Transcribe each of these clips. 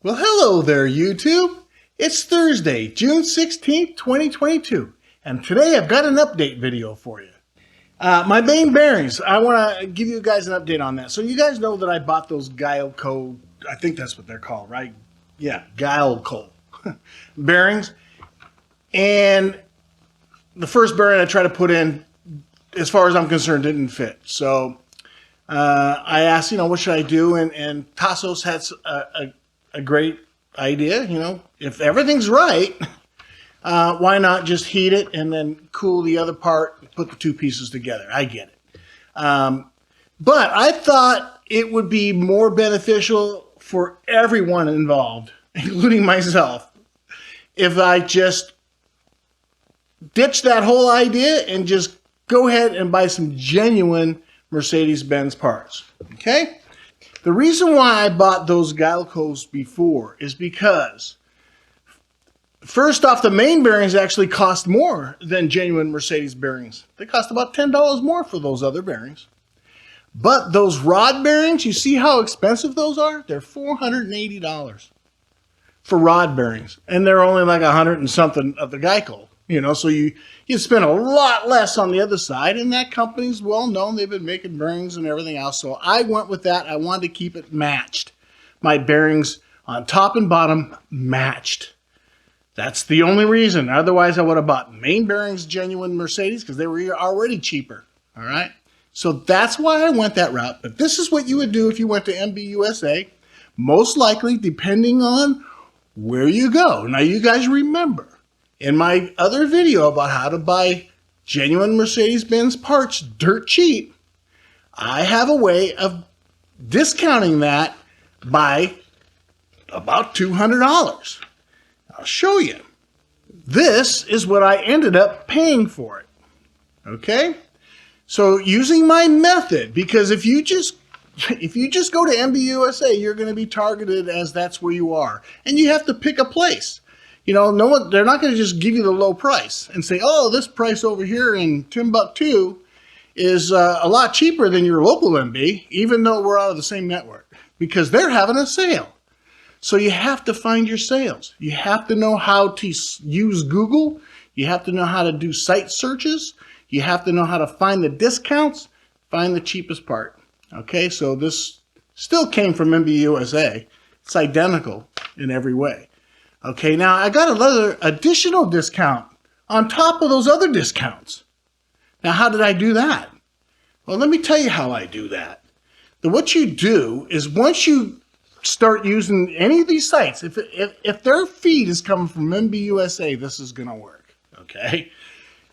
Well, hello there, YouTube. It's Thursday, June 16th, 2022, and today I've got an update video for you. My main bearings, I want to give you guys an update on that. So you guys know that I bought those Guileco, I think that's what they're called, right? Yeah, Guileco bearings. And the first bearing I tried to put in, as far as I'm concerned, didn't fit. So I asked, what should I do? And Tassos has a great idea. If everything's right, why not just heat it and then cool the other part, put the two pieces together. I get it. But I thought it would be more beneficial for everyone involved, including myself, if I just ditch that whole idea and just go ahead and buy some genuine Mercedes-Benz parts. Okay? The reason why I bought those Guilecos before is because, first off, the main bearings actually cost more than genuine Mercedes bearings. They cost about $10 more for those other bearings. But those rod bearings, you see how expensive those are? They're $480 for rod bearings. And they're only like 100 and something of the Geico. So you spend a lot less on the other side, and that company's well known. They've been making bearings and everything else. So I went with that. I wanted to keep it matched. My bearings on top and bottom matched. That's the only reason. Otherwise, I would have bought main bearings, genuine Mercedes, because they were already cheaper. All right. So that's why I went that route. But this is what you would do if you went to MBUSA. Most likely, depending on where you go. Now, you guys remember, in my other video about how to buy genuine Mercedes-Benz parts dirt cheap, I have a way of discounting that by about $200. I'll show you. This is what I ended up paying for it. Okay? So using my method, because if you just go to MBUSA, you're going to be targeted as that's where you are. And you have to pick a place. They're not going to just give you the low price and say, oh, this price over here in Timbuktu is a lot cheaper than your local MB, even though we're out of the same network, because they're having a sale. So you have to find your sales. You have to know how to use Google. You have to know how to do site searches. You have to know how to find the discounts, find the cheapest part. Okay, so this still came from MBUSA. It's identical in every way. Okay, now I got another additional discount on top of those other discounts. Now, how did I do that? Well, let me tell you how I do that. What you do is once you start using any of these sites, if their feed is coming from MBUSA, this is going to work. Okay,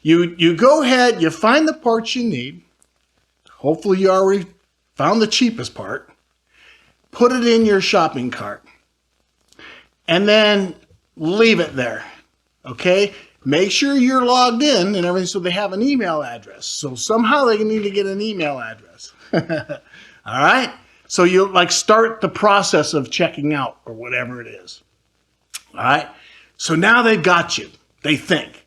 you go ahead, you find the parts you need. Hopefully, you already found the cheapest part. Put it in your shopping cart. And then leave it there, okay? Make sure you're logged in and everything so they have an email address. So somehow they need to get an email address. All right? So you start the process of checking out or whatever it is. All right? So now they've got you, they think.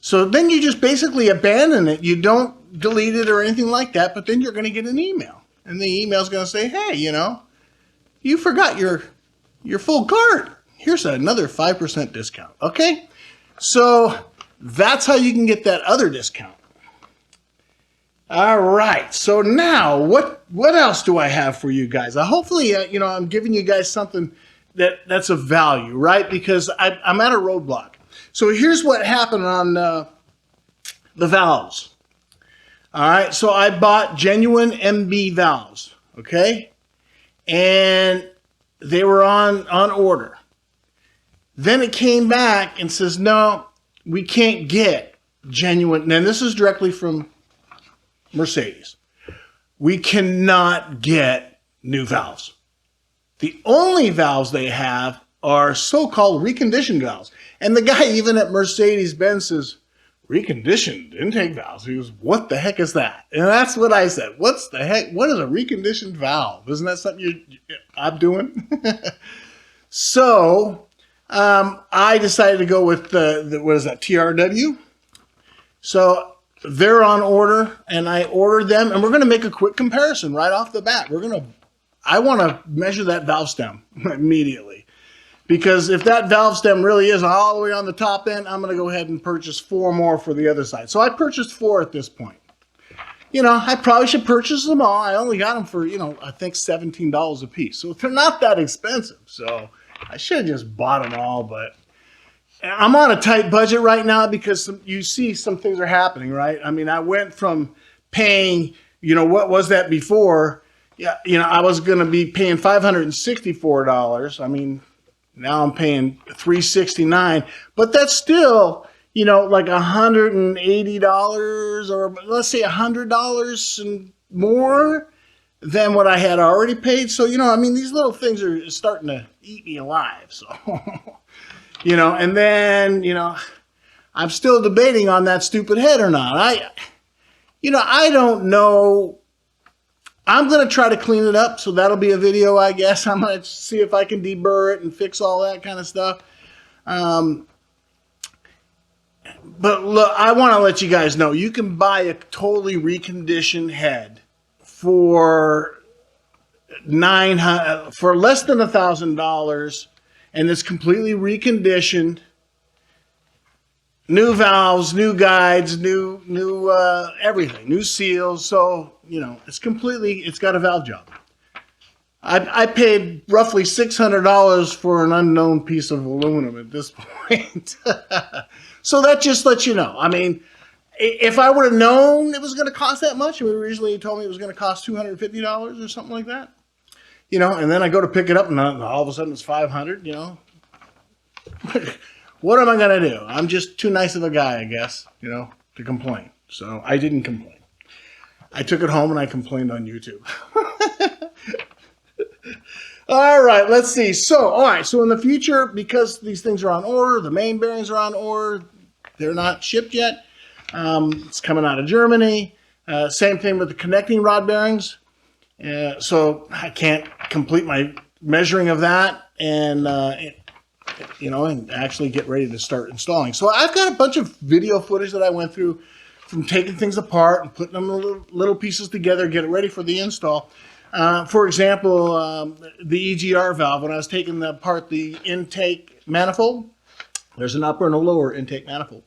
So then you just basically abandon it. You don't delete it or anything like that, but then you're going to get an email. And the email's going to say, hey, you forgot your full cart. Here's another 5% discount, okay? So that's how you can get that other discount. All right, so now what else do I have for you guys? Hopefully, I'm giving you guys something that's of value, right? Because I'm at a roadblock. So here's what happened on the valves. All right, so I bought genuine MB valves, okay? And they were on order. Then it came back and says, no, we can't get genuine. And this is directly from Mercedes. We cannot get new valves. The only valves they have are so-called reconditioned valves. And the guy even at Mercedes-Benz says, reconditioned intake valves. He goes, what the heck is that? And that's what I said. What's the heck? What is a reconditioned valve? Isn't that something I'm doing? So I decided to go with what is that, TRW? So they're on order, and I ordered them, and we're going to make a quick comparison right off the bat. I want to measure that valve stem immediately. Because if that valve stem really is all the way on the top end, I'm going to go ahead and purchase 4 more for the other side. So I purchased 4 at this point. You know, I probably should purchase them all. I only got them for, you know, I think $17 a piece. So they're not that expensive. So I should have just bought them all, but I'm on a tight budget right now because you see some things are happening, right? I mean, I went from paying, you know, what was that before? Yeah, you know, I was going to be paying $564. I mean, now I'm paying $369, but that's still, you know, like $180 or let's say $100 and more than what I had already paid. So, you know, I mean, these little things are starting to eat me alive. So, you know, and then, you know, I'm still debating on that stupid head or not. I don't know. I'm going to try to clean it up, so that'll be a video, I guess. I'm going to see if I can deburr it and fix all that kind of stuff. But look, I want to let you guys know, you can buy a totally reconditioned head for less than $1,000, and it's completely reconditioned. New valves, new guides, new everything, new seals. So, you know, it's got a valve job. I paid roughly $600 for an unknown piece of aluminum at this point. So that just lets you know. I mean, if I would have known it was going to cost that much, originally told me it was going to cost $250 or something like that, you know, and then I go to pick it up and all of a sudden it's $500, you know. What am I going to do? I'm just too nice of a guy, I guess, you know, to complain. So I didn't complain. I took it home and I complained on YouTube. All right, let's see. So, all right, so in the future, because these things are on order, the main bearings are on order, they're not shipped yet. It's coming out of Germany. Same thing with the connecting rod bearings. So I can't complete my measuring of that and you know, and actually get ready to start installing. So I've got a bunch of video footage that I went through from taking things apart and putting them in little pieces together, get it ready for the install. For example, the Egr valve, when I was taking apart the intake manifold, there's an upper and a lower intake manifold.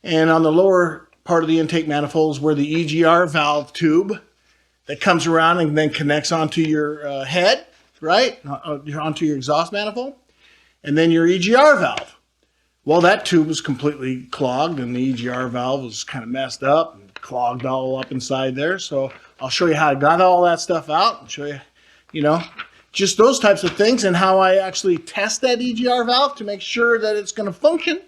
And on the lower part of the intake manifold is where the Egr valve tube that comes around and then connects onto your head, right? Onto your exhaust manifold. And then your Egr valve. Well, that tube was completely clogged and the Egr valve was kind of messed up and clogged all up inside there. So I'll show you how I got all that stuff out and show you, you know, just those types of things and how I actually test that Egr valve to make sure that it's going to function.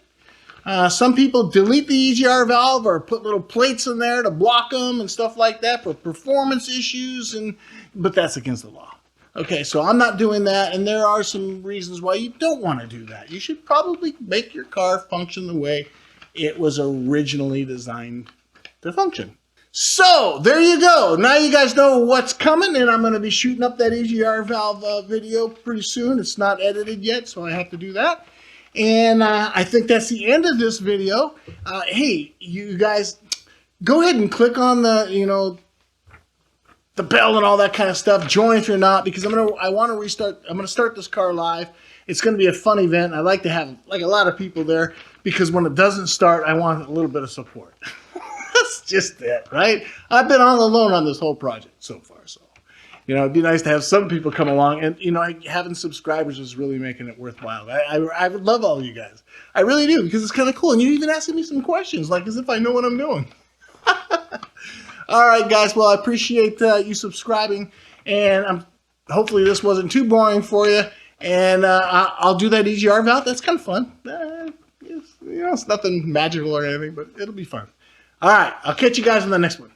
Some people delete the Egr valve or put little plates in there to block them and stuff like that for performance issues, but that's against the law. Okay, so I'm not doing that, and there are some reasons why you don't want to do that. You should probably make your car function the way it was originally designed to function. So, there you go. Now you guys know what's coming, and I'm going to be shooting up that Egr valve video pretty soon. It's not edited yet, so I have to do that. And I think that's the end of this video. Hey, you guys, go ahead and click on the, you know, the bell and all that kind of stuff. Join if you're not, because I'm going to start this car live. It's going to be a fun event. I like to have like a lot of people there because when it doesn't start, I want a little bit of support. That's just it, right? I've been all alone on this whole project so far, so you know, it'd be nice to have some people come along, and you know, having subscribers is really making it worthwhile. I would love all of you guys. I really do, because it's kind of cool, and you're even asking me some questions, like as if I know what I'm doing. All right, guys. Well, I appreciate you subscribing, and hopefully this wasn't too boring for you. And I'll do that Egr valve. That's kind of fun. You know, it's nothing magical or anything, but it'll be fun. All right, I'll catch you guys in the next one.